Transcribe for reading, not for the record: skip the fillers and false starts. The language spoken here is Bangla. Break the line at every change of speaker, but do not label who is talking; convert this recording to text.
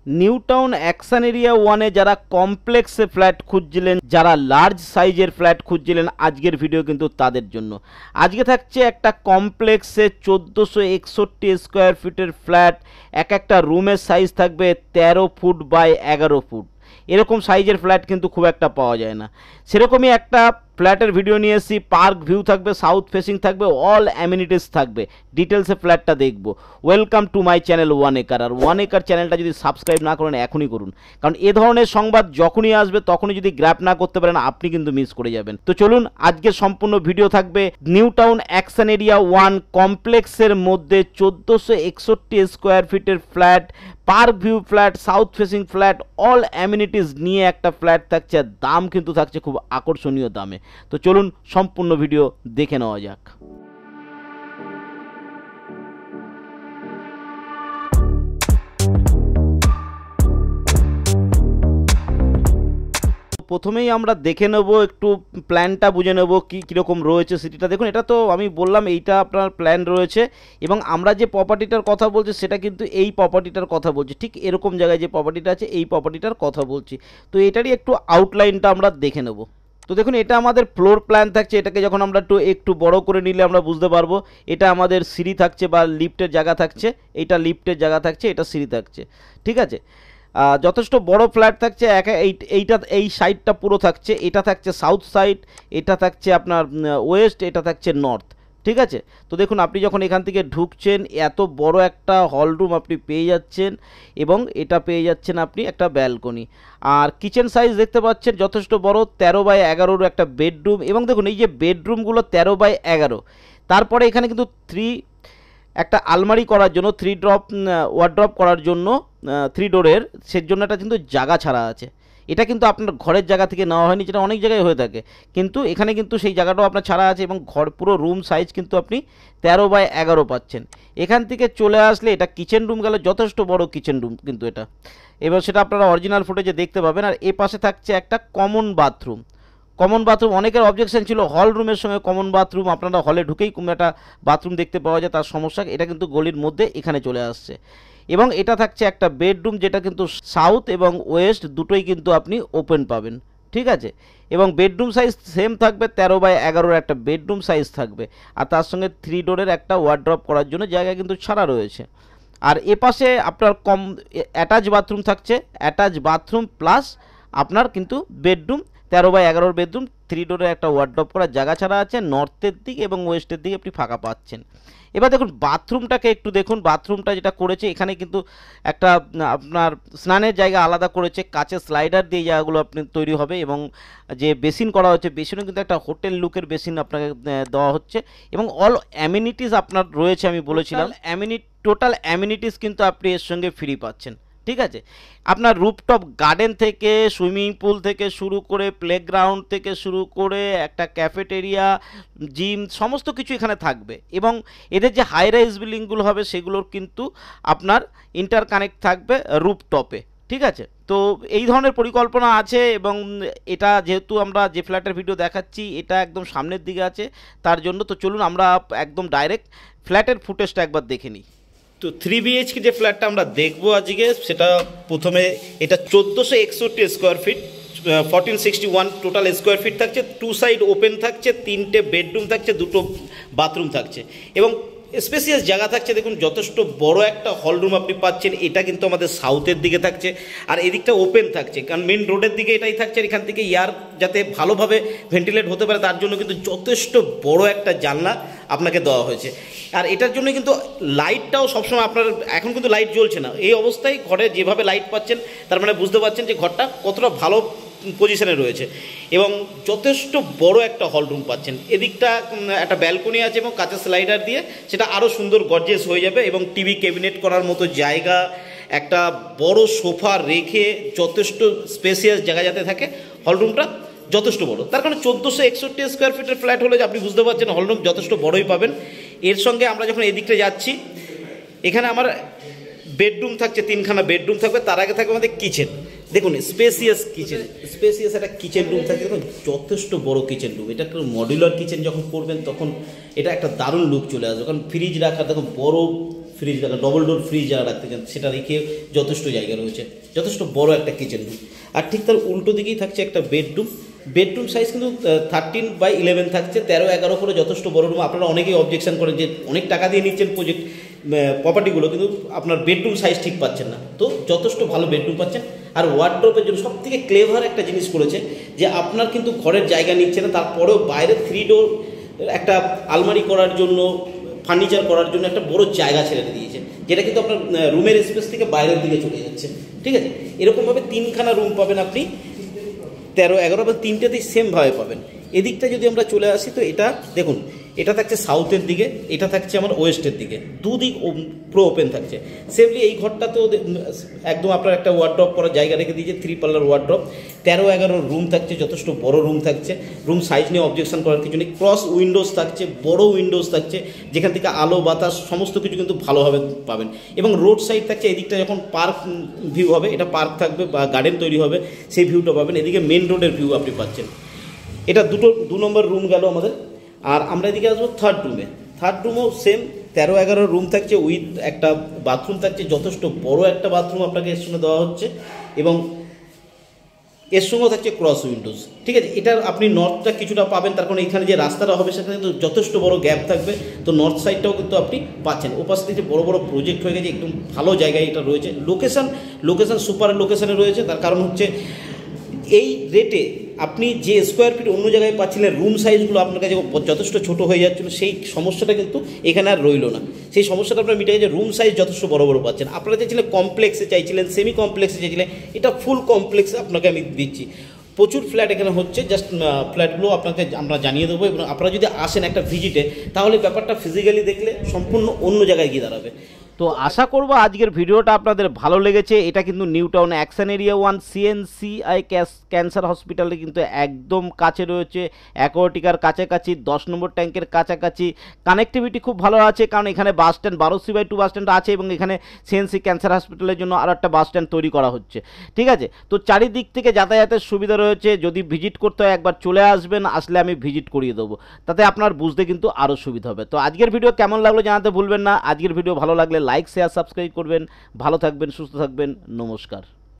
নিউ টাউন অ্যাকশন এরিয়া 1-এ যারা কমপ্লেক্সে ফ্ল্যাট খুঁজছিলেন, যারা লার্জ সাইজের ফ্ল্যাট খুঁজছিলেন, আজকের ভিডিও কিন্তু তাদের জন্য। আজকে থাকছে একটা কমপ্লেক্সে 1461 স্কোয়ার ফিটের ফ্ল্যাট। একটা রুমের সাইজ থাকবে 13 ফুট বাই 11 ফুট। এরকম সাইজের ফ্ল্যাট কিন্তু খুব একটা পাওয়া যায় না। সেরকমই একটা ফ্ল্যাটের ভিডিও নিয়ে এসেছি। পার্ক ভিউ থাকবে, সাউথ ফেসিং থাকবে, অল অ্যামিনিটিস থাকবে। ডিটেলসে ফ্ল্যাটটা দেখব। Welcome to my channel one acre. আর ওয়ান একর চ্যানেলটা যদি সাবস্ক্রাইব না করেন এখনই করুন, কারণ এ ধরনের সংবাদ যখনই আসবে তখনই যদি গ্র্যাব না করতে পারেন আপনি কিন্তু মিস করে যাবেন। তো চলুন, আজকে সম্পূর্ণ ভিডিও থাকবে নিউ টাউন অ্যাকশন এরিয়া 1 কমপ্লেক্সের মধ্যে 1461 স্কোয়ার ফিটের flat, park view flat, south facing flat, all amenities নিয়ে একটা ফ্ল্যাট থাকছে। আর দাম কিন্তু থাকছে খুব আকর্ষণীয় দামে। তো চলুন সম্পূর্ণ ভিডিও দেখে নেওয়া যাক। প্রথমেই আমরা দেখে নেব, একটু প্ল্যানটা বুঝে নেব কীরকম রয়েছে সিটিটা। দেখুন, এটা তো আমি বললাম এইটা আপনার প্ল্যান রয়েছে, এবং আমরা যে প্রপার্টিটার কথা বলছি সেটা কিন্তু এই প্রপার্টিটার কথা বলছি। ঠিক এরকম জায়গায় যে প্রপার্টিটা আছে এই প্রপার্টিটার কথা বলছি। তো এটারই একটু আউটলাইনটা আমরা দেখে নেব। তো দেখুন, এটা আমাদের ফ্লোর প্ল্যান থাকছে। এটাকে যখন আমরা একটু বড় করে নিলে আমরা বুঝতে পারবো। এটা আমাদের সিঁড়ি থাকছে বা লিফটের জায়গা থাকছে, এটা লিফটের জায়গা থাকছে, এটা সিঁড়ি থাকছে। ঠিক আছে, যথেষ্ট বড় ফ্ল্যাট থাকছে। এইটা এই সাইডটা পুরো থাকছে। এটা থাকছে সাউথ সাইড, এটা থাকছে আপনার ওয়েস্ট, এটা থাকছে নর্থ। ঠিক আছে, তো দেখুন আপনি যখন এখান থেকে ঢুকছেন এত বড় একটা হল রুম আপনি পেয়ে যাচ্ছেন, এবং এটা পেয়ে যাচ্ছেন আপনি একটা ব্যালকনি। আর কিচেন সাইজ দেখতে পাচ্ছেন যথেষ্ট বড়, 13 বাই 11 একটা বেডরুম। এবং দেখুন এই যে বেডরুমগুলো 13 বাই 11, তারপরে এখানে কিন্তু একটা আলমারি করার জন্য, 3 ড্রপ ওয়ার্ড্রপ করার জন্য, 3 ডোরের, সের জন্য একটা কিন্তু জায়গা ছাড়া আছে। এটা কিন্তু আপনার ঘরের জায়গা থেকে নেওয়া হয়নি, যেটা অনেক জায়গায় হয়ে থাকে, কিন্তু এখানে কিন্তু সেই জায়গাটাও আপনার ছাড়া আছে। এবং ঘর পুরো রুম সাইজ কিন্তু আপনি 13 বাই 11 পাচ্ছেন। এখান থেকে চলে আসলে এটা কিচেন রুম গেল, যথেষ্ট বড় কিচেন রুম কিন্তু এটা। এবার সেটা আপনারা অরিজিনাল ফুটেজে দেখতে পাবেন। আর এ পাশে থাকছে একটা কমন বাথরুম। অনেকের অবজেকশন ছিল হল রুমের সঙ্গে কমন বাথরুম, আপনারা হলে ঢুকেই একটা বাথরুম দেখতে পাওয়া যায়, তার সমস্যা। এটা কিন্তু গলির মধ্যে এখানে চলে আসছে। এবং এটা থাকছে একটা বেডরুম, যেটা কিন্তু সাউথ এবং ওয়েস্ট দুটোই কিন্তু আপনি ওপেন পাবেন। ঠিক আছে, এবং বেডরুম সাইজ সেম থাকবে, 13 বাই 11 একটা বেডরুম সাইজ থাকবে। আর তার সঙ্গে 3 ডোরের একটা ওয়ার্ড্রপ করার জন্য জায়গা কিন্তু ছাড়া রয়েছে। আর এপাশে আপনার অ্যাটাচ বাথরুম থাকছে, অ্যাটাচ বাথরুম প্লাস আপনার কিন্তু বেডরুম, 13 বাই 11 বেডরুম, 3 ডোরের একটা ওয়ার্ড্রপ করার জায়গা ছাড়া আছে। নর্থের দিক এবং ওয়েস্টের দিকে আপনি ফাঁকা পাচ্ছেন। এবার দেখুন বাথরুমটাকে একটু দেখুন। বাথরুমটা যেটা করেছে, এখানে কিন্তু একটা আপনার স্নানের জায়গা আলাদা করেছে, কাচের স্লাইডার দিয়ে জায়গাগুলো আপনি তৈরি হবে। এবং যে বেসিন করা হচ্ছে, বেসিনও কিন্তু একটা হোটেল লুকের বেসিন আপনাকে দেওয়া হচ্ছে। এবং অল অ্যামিনিটিস আপনার রয়েছে, আমি বলেছিলাম টোটাল অ্যামিনিটিস কিন্তু আপনি এর সঙ্গে ফ্রি পাচ্ছেন। ঠিক আছে, আপনার রুফটপ গার্ডেন থেকে, সুইমিং পুল থেকে শুরু করে, প্লেগ্রাউন্ড থেকে শুরু করে, একটা ক্যাফেটেরিয়া, জিম, সমস্ত কিছু এখানে থাকবে। এবং এদের যে হাই রাইজ বিল্ডিংগুলো হবে সেগুলোর কিন্তু আপনার ইন্টারকানেক্ট থাকবে রুফটপে। ঠিক আছে, তো এই ধরনের পরিকল্পনা আছে। এবং এটা যেহেতু আমরা যে ফ্ল্যাটের ভিডিও দেখাচ্ছি এটা একদম সামনের দিকে আছে, তার জন্য তো চলুন আমরা একদম ডাইরেক্ট ফ্ল্যাটের ফুটেজটা একবার দেখে নিই। তো 3 BHK যে ফ্ল্যাটটা আমরা দেখবো আজকে, সেটা প্রথমে এটা 1461 square feet, 1461 total square feet থাকছে। 2 সাইড ওপেন থাকছে, 3টে বেডরুম থাকছে, 2টো বাথরুম থাকছে, এবং স্পেসিয়াস জায়গা থাকছে। দেখুন যথেষ্ট বড় একটা হল রুম আপনি পাচ্ছেন। এটা কিন্তু আমাদের সাউথের দিকে থাকছে, আর এদিকটা ওপেন থাকছে, কারণ মেন রোডের দিকে এটাই থাকছে। এখান থেকে এয়ার যাতে ভালোভাবে ভেন্টিলেট হতে পারে তার জন্য কিন্তু যথেষ্ট বড় একটা জানলা আপনাকে দেওয়া হয়েছে। আর এটার জন্য কিন্তু লাইটটাও সবসময় আপনার, এখন কিন্তু লাইট জ্বলছে না, এই অবস্থায় ঘরে যেভাবে লাইট পাচ্ছেন তার মানে বুঝতে পারছেন যে ঘরটা কতটা ভালো পজিশনে রয়েছে। এবং যথেষ্ট বড় একটা হল রুম পাচ্ছেন। এদিকটা একটা ব্যালকনি আছে এবং কাঁচের স্লাইডার দিয়ে সেটা আরও সুন্দর গর্জিয়াস হয়ে যাবে। এবং টিভি ক্যাবিনেট করার মতো জায়গা, একটা বড় সোফা রেখে যথেষ্ট স্পেসিয়াস জায়গা যাতে থাকে, হল রুমটা যথেষ্ট বড়। তার কারণে 1461 স্কোয়ার ফিটের ফ্ল্যাট হলে আপনি বুঝতে পারছেন হল রুম যথেষ্ট বড়ই পাবেন। এর সঙ্গে আমরা যখন এদিকটা যাচ্ছি, এখানে আমার বেডরুম থাকছে, 3খানা বেডরুম থাকবে, তার আগে থাকবে আমাদের কিচেন। দেখুন স্পেসিয়াস কিচেন, স্পেসিয়াস একটা কিচেন রুম থাকে। দেখুন যথেষ্ট বড় কিচেন রুম। এটা একটা মডিউলার কিচেন যখন করবেন তখন এটা একটা দারুণ লুক চলে আসবে, কারণ ফ্রিজ রাখা, দেখুন বড় ফ্রিজ রাখা, ডবল ডোর ফ্রিজ যারা রাখতে চান সেটা রেখে যথেষ্ট জায়গা রয়েছে, যথেষ্ট বড় একটা কিচেন রুম। আর ঠিক তার উল্টো দিকেই থাকছে একটা বেডরুম। বেডরুম সাইজ কিন্তু 13/11 থাকছে, 13-11 করে যথেষ্ট বড় রুম। আপনারা অনেকেই অবজেকশন করেন যে অনেক টাকা দিয়ে নিচ্ছেন প্রপার্টিগুলো, কিন্তু আপনার বেডরুম সাইজ ঠিক পাচ্ছেন না, তো যথেষ্ট ভালো বেডরুম পাচ্ছেন। আর ওয়ার্ডরোবের জন্য সব থেকে ক্লেভার একটা জিনিস করেছে যে আপনার কিন্তু ঘরের জায়গা নিচ্ছে না, তারপরেও বাইরে 3 ডোর একটা আলমারি করার জন্য, ফার্নিচার করার জন্য একটা বড় জায়গা ছেড়ে দিয়েছে, যেটা কিন্তু আপনার রুমের স্পেস থেকে বাইরের দিকে চলে যাচ্ছে। ঠিক আছে, এরকমভাবে 3খানা রুম পাবেন আপনি 13-11 বা 3টেতেই সেমভাবে পাবেন। এদিকটা যদি আমরা চলে আসি তো এটা দেখুন, এটা থাকছে সাউথের দিকে, এটা থাকছে আমার ওয়েস্টের দিকে, দুদিক পুরো ওপেন থাকছে। সেমলি এই ঘরটাতেও একদম আপনার একটা ওয়ার্ড্রপ করার জায়গা রেখে দিয়েছে, 3 পাল্লার ওয়ার্ড্রপ। 13-11 রুম থাকছে, যথেষ্ট বড় রুম থাকছে। রুম সাইজ নিয়ে অবজেকশন করার কিছু নেই। ক্রস উইন্ডোজ থাকছে, বড় উইন্ডোজ থাকছে, যেখান থেকে আলো বাতাস সমস্ত কিছু কিন্তু ভালোভাবে পাবেন। এবং রোড সাইড থাকছে, এদিকটা যখন পার্ক ভিউ হবে, এটা পার্ক থাকবে বা গার্ডেন তৈরি হবে, সেই ভিউটা পাবেন। এদিকে মেন রোডের ভিউ আপনি পাচ্ছেন। এটা 2 নম্বর রুম গেল আমাদের। আর আমরা এদিকে আসবো থার্ড রুমে। থার্ড রুমও সেম 13-11 রুম থাকছে, উইথ একটা বাথরুম থাকছে, যথেষ্ট বড় একটা বাথরুম আপনাকে এর সঙ্গে দেওয়া হচ্ছে, এবং এর সঙ্গেও থাকছে ক্রস উইন্ডোজ। ঠিক আছে, এটার আপনি নর্থটা কিছুটা পাবেন, তার কারণ এখানে যে রাস্তাটা হবে সেখানে কিন্তু যথেষ্ট বড় গ্যাপ থাকবে, তো নর্থ সাইডটাও কিন্তু আপনি পাচ্ছেন। ওপাশ থেকে যে বড় বড় প্রজেক্ট হয়ে গেছে, একদম ভালো জায়গায় এটা রয়েছে। লোকেশন সুপার লোকেশনে রয়েছে, তার কারণ হচ্ছে এই রেটে আপনি যে স্কোয়ার ফিট অন্য জায়গায় পাচ্ছিলেন, রুম সাইজগুলো আপনার কাছে যথেষ্ট ছোট হয়ে যাচ্ছিল, সেই সমস্যাটা কিন্তু এখানে আর রইল না। সেই সমস্যাটা আপনার মিটে গেছে, রুম সাইজ যথেষ্ট বড় বড় পাচ্ছেন। আপনারা চাইছিলেন কমপ্লেক্সে, চাইছিলেন সেমি কমপ্লেক্সে চাইছিলেন, এটা ফুল কমপ্লেক্সে আপনাকে আমি দিচ্ছি। প্রচুর ফ্ল্যাট এখানে হচ্ছে, জাস্ট ফ্ল্যাটগুলো আপনাকে আমরা জানিয়ে দেবো, এবং আপনারা যদি আসেন একটা ভিজিটে, তাহলে ব্যাপারটা ফিজিক্যালি দেখলে সম্পূর্ণ অন্য জায়গায় গিয়ে দাঁড়াবে। তো আশা করব আজকের ভিডিওটা আপনাদের ভালো লেগেছে। এটা কিন্তু new town action area 1 CNCI cancer হসপিটালে কিন্তু একদম কাছে রয়েছে, অ্যাকোয়াটিকার কাছাকাছি, 10 নম্বর ট্যাঙ্কের কাছাকাছি। কানেক্টিভিটি খুব ভালো আছে, কারণ এখানে bus stand 12C/2 bus stand আছে, এবং এখানে CNC ক্যান্সার হসপিটালের জন্য আরও একটা বাস স্ট্যান্ড তৈরি করা হচ্ছে। ঠিক আছে, তো চারিদিক থেকে যাতায়াতের সুবিধা রয়েছে। যদি ভিজিট করতে হয় একবার চলে আসবেন, আসলে আমি ভিজিট করিয়ে দেবো, তাতে আপনার বুঝতে কিন্তু আরও সুবিধা হবে। তো আজকের ভিডিও কেমন লাগলো জানাতে ভুলবেন না। আজকের ভিডিও ভালো লাগলে লাইক শেয়ার সাবস্ক্রাইব করবেন। ভালো থাকবেন, সুস্থ থাকবেন, নমস্কার।